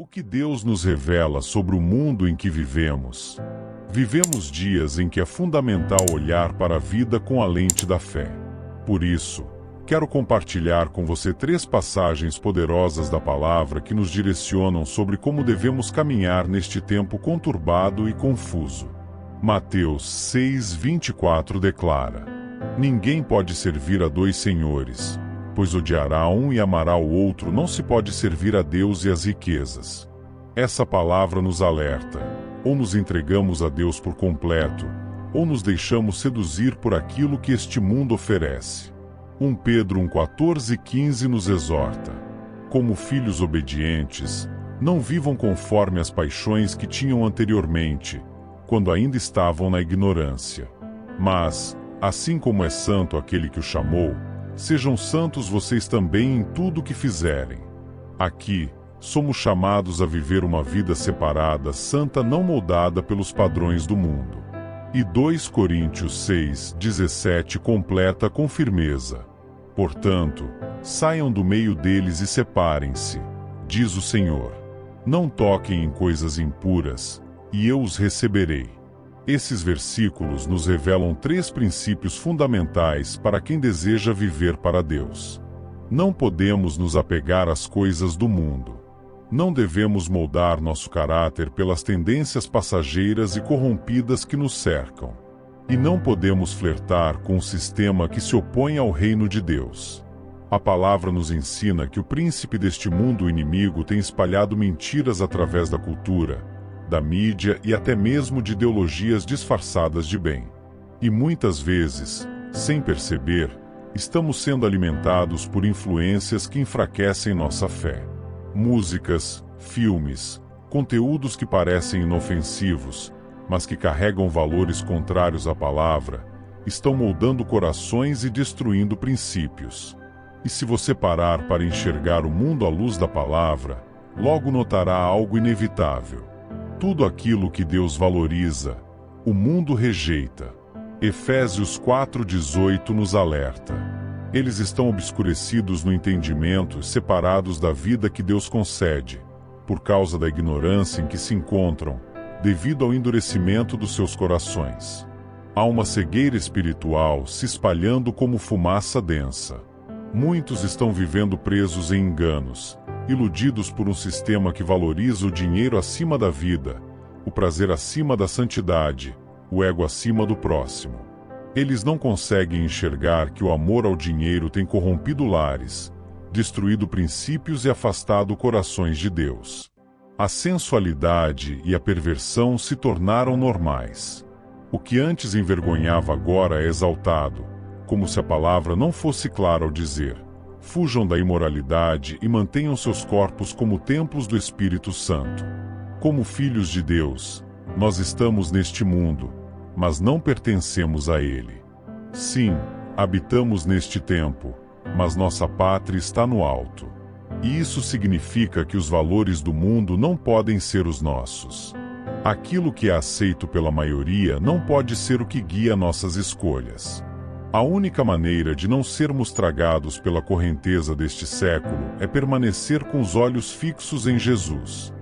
O que Deus nos revela sobre o mundo em que vivemos? Vivemos dias em que é fundamental olhar para a vida com a lente da fé. Por isso, quero compartilhar com você 3 passagens poderosas da palavra que nos direcionam sobre como devemos caminhar neste tempo conturbado e confuso. Mateus 6:24 declara: Ninguém pode servir a 2 senhores, pois odiará um e amará o outro. Não se pode servir a Deus e às riquezas. Essa palavra nos alerta: ou nos entregamos a Deus por completo, ou nos deixamos seduzir por aquilo que este mundo oferece. 1 Pedro 1:14-15 nos exorta: como filhos obedientes, não vivam conforme as paixões que tinham anteriormente, quando ainda estavam na ignorância. Mas, assim como é santo aquele que o chamou, sejam santos vocês também em tudo o que fizerem. Aqui, somos chamados a viver uma vida separada, santa, não moldada pelos padrões do mundo. E 2 Coríntios 6:17 completa com firmeza: portanto, saiam do meio deles e separem-se, diz o Senhor. Não toquem em coisas impuras, e eu os receberei. Esses versículos nos revelam 3 princípios fundamentais para quem deseja viver para Deus. Não podemos nos apegar às coisas do mundo. Não devemos moldar nosso caráter pelas tendências passageiras e corrompidas que nos cercam. E não podemos flertar com um sistema que se opõe ao reino de Deus. A palavra nos ensina que o príncipe deste mundo inimigo tem espalhado mentiras através da cultura, da mídia e até mesmo de ideologias disfarçadas de bem. E muitas vezes, sem perceber, estamos sendo alimentados por influências que enfraquecem nossa fé. Músicas, filmes, conteúdos que parecem inofensivos, mas que carregam valores contrários à palavra, estão moldando corações e destruindo princípios. E se você parar para enxergar o mundo à luz da palavra, logo notará algo inevitável. Tudo aquilo que Deus valoriza, o mundo rejeita. Efésios 4:18 nos alerta: eles estão obscurecidos no entendimento, separados da vida que Deus concede, por causa da ignorância em que se encontram, devido ao endurecimento dos seus corações. Há uma cegueira espiritual se espalhando como fumaça densa. Muitos estão vivendo presos em enganos, iludidos por um sistema que valoriza o dinheiro acima da vida, o prazer acima da santidade, o ego acima do próximo. Eles não conseguem enxergar que o amor ao dinheiro tem corrompido lares, destruído princípios e afastado corações de Deus. A sensualidade e a perversão se tornaram normais. O que antes envergonhava agora é exaltado, como se a palavra não fosse clara ao dizer: fujam da imoralidade e mantenham seus corpos como templos do Espírito Santo. Como filhos de Deus, nós estamos neste mundo, mas não pertencemos a ele. Sim, habitamos neste tempo, mas nossa pátria está no alto. E isso significa que os valores do mundo não podem ser os nossos. Aquilo que é aceito pela maioria não pode ser o que guia nossas escolhas. A única maneira de não sermos tragados pela correnteza deste século é permanecer com os olhos fixos em Jesus.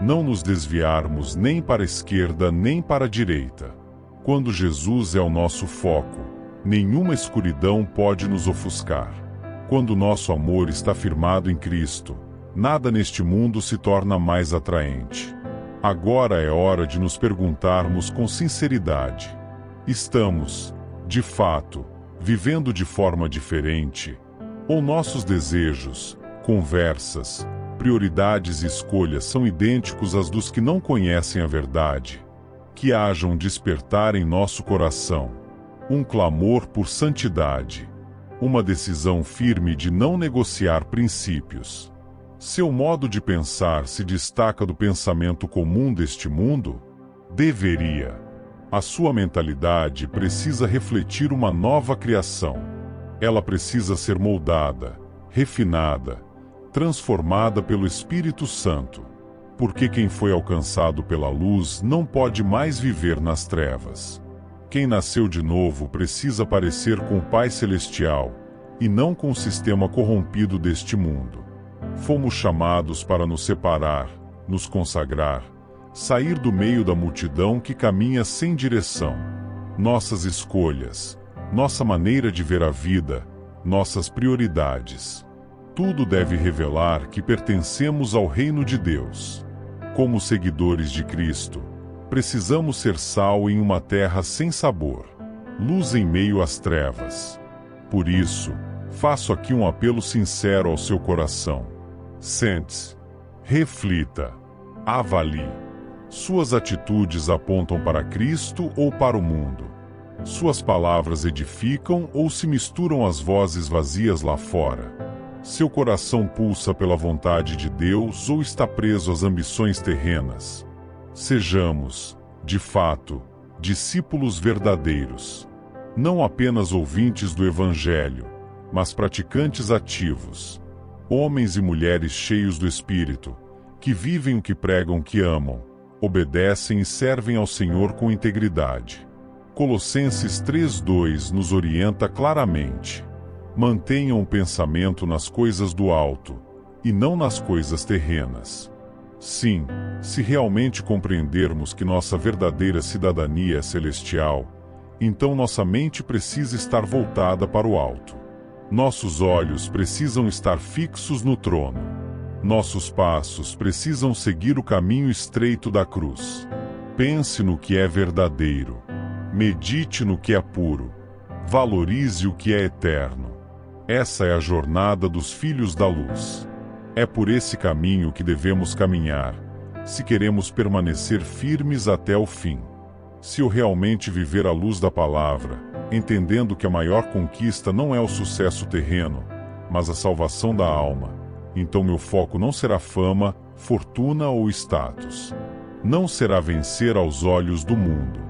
Não nos desviarmos nem para a esquerda nem para a direita. Quando Jesus é o nosso foco, nenhuma escuridão pode nos ofuscar. Quando nosso amor está firmado em Cristo, nada neste mundo se torna mais atraente. Agora é hora de nos perguntarmos com sinceridade: estamos, de fato, vivendo de forma diferente? Ou nossos desejos, conversas, prioridades e escolhas são idênticos às dos que não conhecem a verdade? Que haja um despertar em nosso coração, um clamor por santidade, uma decisão firme de não negociar princípios. Seu modo de pensar se destaca do pensamento comum deste mundo? Deveria. A sua mentalidade precisa refletir uma nova criação. Ela precisa ser moldada, refinada, transformada pelo Espírito Santo. Porque quem foi alcançado pela luz não pode mais viver nas trevas. Quem nasceu de novo precisa parecer com o Pai Celestial, e não com o sistema corrompido deste mundo. Fomos chamados para nos separar, nos consagrar, sair do meio da multidão que caminha sem direção. Nossas escolhas, nossa maneira de ver a vida, nossas prioridades. Tudo deve revelar que pertencemos ao reino de Deus. Como seguidores de Cristo, precisamos ser sal em uma terra sem sabor, luz em meio às trevas. Por isso, faço aqui um apelo sincero ao seu coração. Sente-se, reflita, avalie. Suas atitudes apontam para Cristo ou para o mundo? Suas palavras edificam ou se misturam às vozes vazias lá fora? Seu coração pulsa pela vontade de Deus ou está preso às ambições terrenas? Sejamos, de fato, discípulos verdadeiros. Não apenas ouvintes do Evangelho, mas praticantes ativos. Homens e mulheres cheios do Espírito, que vivem o que pregam que amam, obedecem e servem ao Senhor com integridade. Colossenses 3:2 nos orienta claramente. Mantenham o pensamento nas coisas do alto, e não nas coisas terrenas. Sim, se realmente compreendermos que nossa verdadeira cidadania é celestial, então nossa mente precisa estar voltada para o alto. Nossos olhos precisam estar fixos no trono. Nossos passos precisam seguir o caminho estreito da cruz. Pense no que é verdadeiro. Medite no que é puro. Valorize o que é eterno. Essa é a jornada dos filhos da luz. É por esse caminho que devemos caminhar, se queremos permanecer firmes até o fim. Se eu realmente viver à luz da palavra, entendendo que a maior conquista não é o sucesso terreno, mas a salvação da alma, então meu foco não será fama, fortuna ou status. Não será vencer aos olhos do mundo,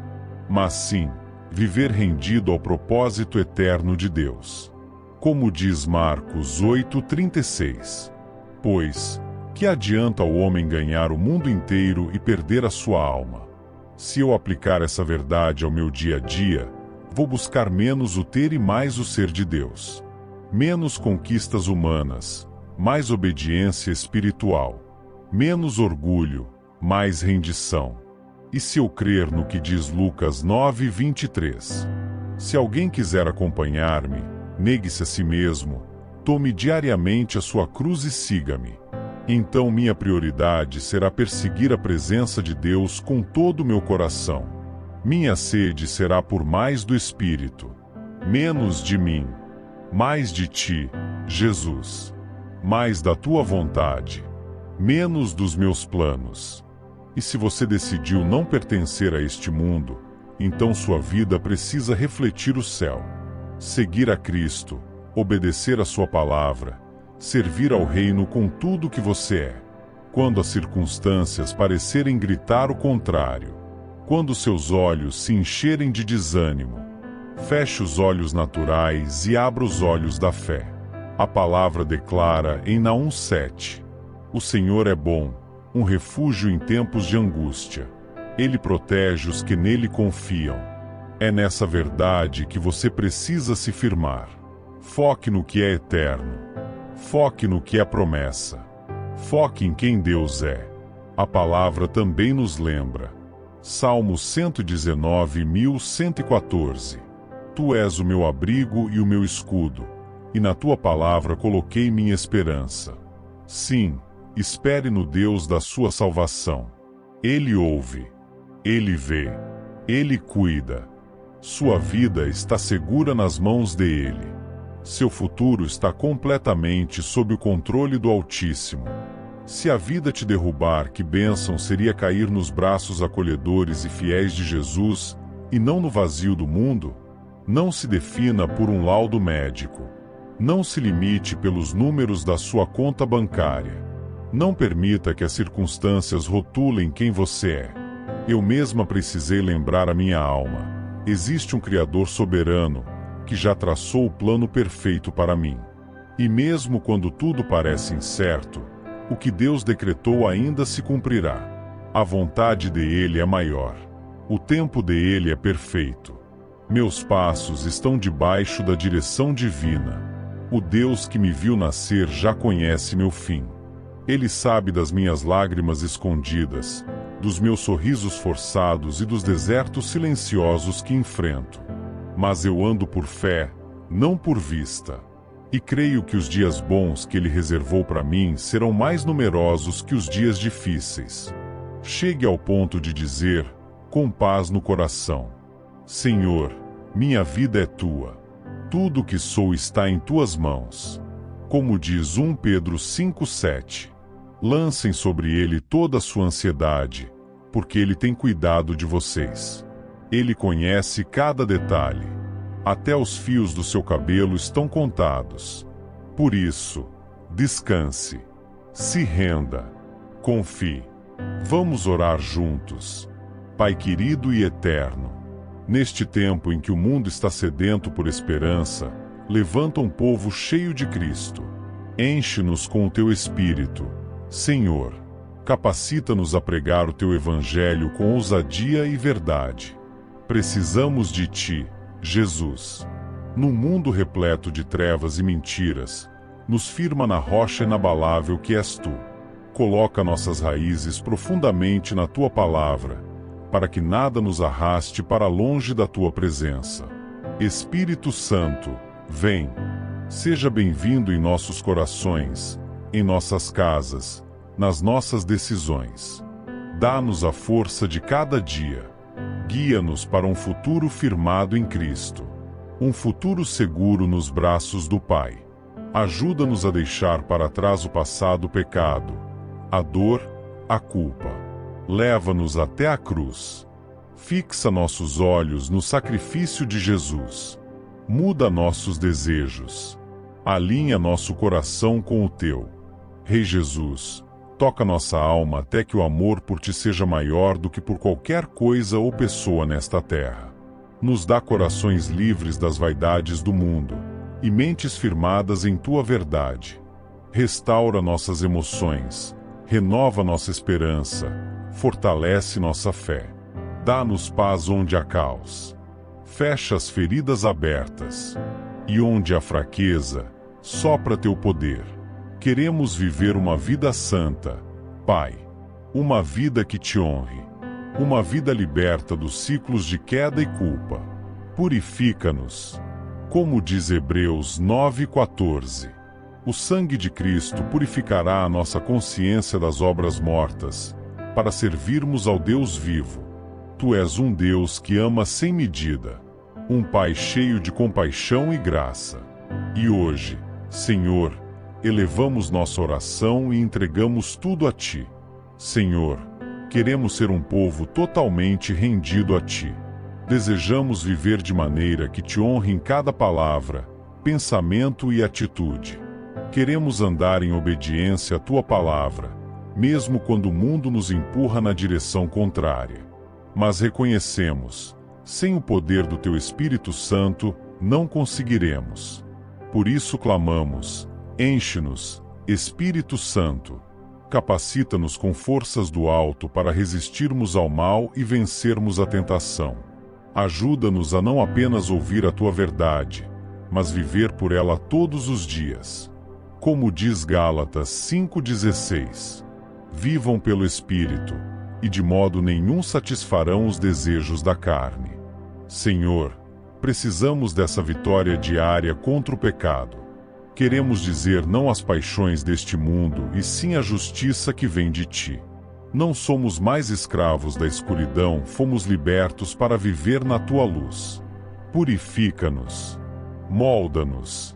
mas sim, viver rendido ao propósito eterno de Deus. Como diz Marcos 8:36. Pois, que adianta o homem ganhar o mundo inteiro e perder a sua alma? Se eu aplicar essa verdade ao meu dia a dia, vou buscar menos o ter e mais o ser de Deus. Menos conquistas humanas, mais obediência espiritual. Menos orgulho, mais rendição. E se eu crer no que diz Lucas 9:23? Se alguém quiser acompanhar-me, negue-se a si mesmo, tome diariamente a sua cruz e siga-me. Então minha prioridade será perseguir a presença de Deus com todo o meu coração. Minha sede será por mais do Espírito. Menos de mim. Mais de ti, Jesus. Mais da tua vontade. Menos dos meus planos. E se você decidiu não pertencer a este mundo, então sua vida precisa refletir o céu. Seguir a Cristo, obedecer a sua palavra, servir ao reino com tudo o que você é. Quando as circunstâncias parecerem gritar o contrário, quando seus olhos se encherem de desânimo, feche os olhos naturais e abra os olhos da fé. A palavra declara em Naum 7: O Senhor é bom, um refúgio em tempos de angústia. Ele protege os que nele confiam. É nessa verdade que você precisa se firmar. Foque no que é eterno. Foque no que é promessa. Foque em quem Deus é. A palavra também nos lembra. Salmo 119:114. Tu és o meu abrigo e o meu escudo, e na tua palavra coloquei minha esperança. Sim, espere no Deus da sua salvação. Ele ouve, Ele vê, Ele cuida. Sua vida está segura nas mãos dele. Seu futuro está completamente sob o controle do Altíssimo. Se a vida te derrubar, que bênção seria cair nos braços acolhedores e fiéis de Jesus, e não no vazio do mundo? Não se defina por um laudo médico. Não se limite pelos números da sua conta bancária. Não permita que as circunstâncias rotulem quem você é. Eu mesma precisei lembrar a minha alma. Existe um Criador soberano, que já traçou o plano perfeito para mim. E mesmo quando tudo parece incerto, o que Deus decretou ainda se cumprirá. A vontade dele é maior. O tempo dele é perfeito. Meus passos estão debaixo da direção divina. O Deus que me viu nascer já conhece meu fim. Ele sabe das minhas lágrimas escondidas, dos meus sorrisos forçados e dos desertos silenciosos que enfrento. Mas eu ando por fé, não por vista. E creio que os dias bons que Ele reservou para mim serão mais numerosos que os dias difíceis. Chegue ao ponto de dizer, com paz no coração: Senhor, minha vida é Tua. Tudo o que sou está em Tuas mãos. Como diz 1 Pedro 5,7. Lancem sobre Ele toda a sua ansiedade, porque Ele tem cuidado de vocês. Ele conhece cada detalhe. Até os fios do seu cabelo estão contados. Por isso, descanse. Se renda. Confie. Vamos orar juntos. Pai querido e eterno, neste tempo em que o mundo está sedento por esperança, levanta um povo cheio de Cristo. Enche-nos com o Teu Espírito. Senhor, capacita-nos a pregar o Teu Evangelho com ousadia e verdade. Precisamos de Ti, Jesus. Num mundo repleto de trevas e mentiras, nos firma na rocha inabalável que és Tu. Coloca nossas raízes profundamente na Tua palavra, para que nada nos arraste para longe da Tua presença. Espírito Santo, vem. Seja bem-vindo em nossos corações, em nossas casas, nas nossas decisões. Dá-nos a força de cada dia. Guia-nos para um futuro firmado em Cristo. Um futuro seguro nos braços do Pai. Ajuda-nos a deixar para trás o passado pecado, a dor, a culpa. Leva-nos até a cruz. Fixa nossos olhos no sacrifício de Jesus. Muda nossos desejos. Alinha nosso coração com o Teu. Rei Jesus, toca nossa alma até que o amor por Ti seja maior do que por qualquer coisa ou pessoa nesta terra. Nos dá corações livres das vaidades do mundo e mentes firmadas em Tua verdade. Restaura nossas emoções, renova nossa esperança, fortalece nossa fé. Dá-nos paz onde há caos. Fecha as feridas abertas. E onde há fraqueza, sopra Teu poder. Queremos viver uma vida santa, Pai. Uma vida que Te honre. Uma vida liberta dos ciclos de queda e culpa. Purifica-nos. Como diz Hebreus 9,14. O sangue de Cristo purificará a nossa consciência das obras mortas, para servirmos ao Deus vivo. Tu és um Deus que ama sem medida, um Pai cheio de compaixão e graça. E hoje, Senhor, elevamos nossa oração e entregamos tudo a Ti. Senhor, queremos ser um povo totalmente rendido a Ti. Desejamos viver de maneira que Te honre em cada palavra, pensamento e atitude. Queremos andar em obediência à Tua palavra, mesmo quando o mundo nos empurra na direção contrária. Mas reconhecemos, sem o poder do Teu Espírito Santo, não conseguiremos. Por isso clamamos: enche-nos, Espírito Santo. Capacita-nos com forças do alto para resistirmos ao mal e vencermos a tentação. Ajuda-nos a não apenas ouvir a Tua verdade, mas viver por ela todos os dias. Como diz Gálatas 5,16. Vivam pelo Espírito, e de modo nenhum satisfarão os desejos da carne. Senhor, precisamos dessa vitória diária contra o pecado. Queremos dizer não às paixões deste mundo e sim à justiça que vem de Ti. Não somos mais escravos da escuridão, fomos libertos para viver na Tua luz. Purifica-nos. Molda-nos.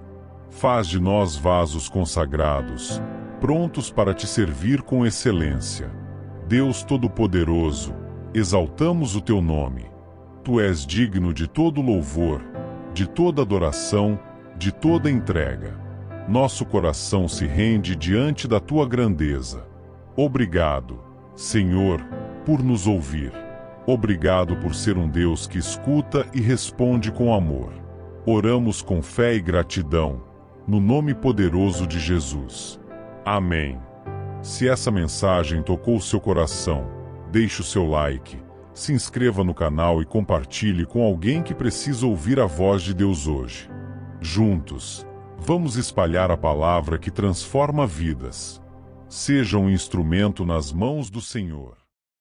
Faz de nós vasos consagrados, prontos para Te servir com excelência. Deus Todo-Poderoso, exaltamos o Teu nome. Tu és digno de todo louvor, de toda adoração, de toda entrega. Nosso coração se rende diante da Tua grandeza. Obrigado, Senhor, por nos ouvir. Obrigado por ser um Deus que escuta e responde com amor. Oramos com fé e gratidão, no nome poderoso de Jesus. Amém. Se essa mensagem tocou o seu coração, deixe o seu like, se inscreva no canal e compartilhe com alguém que precisa ouvir a voz de Deus hoje. Juntos, vamos espalhar a palavra que transforma vidas. Seja um instrumento nas mãos do Senhor.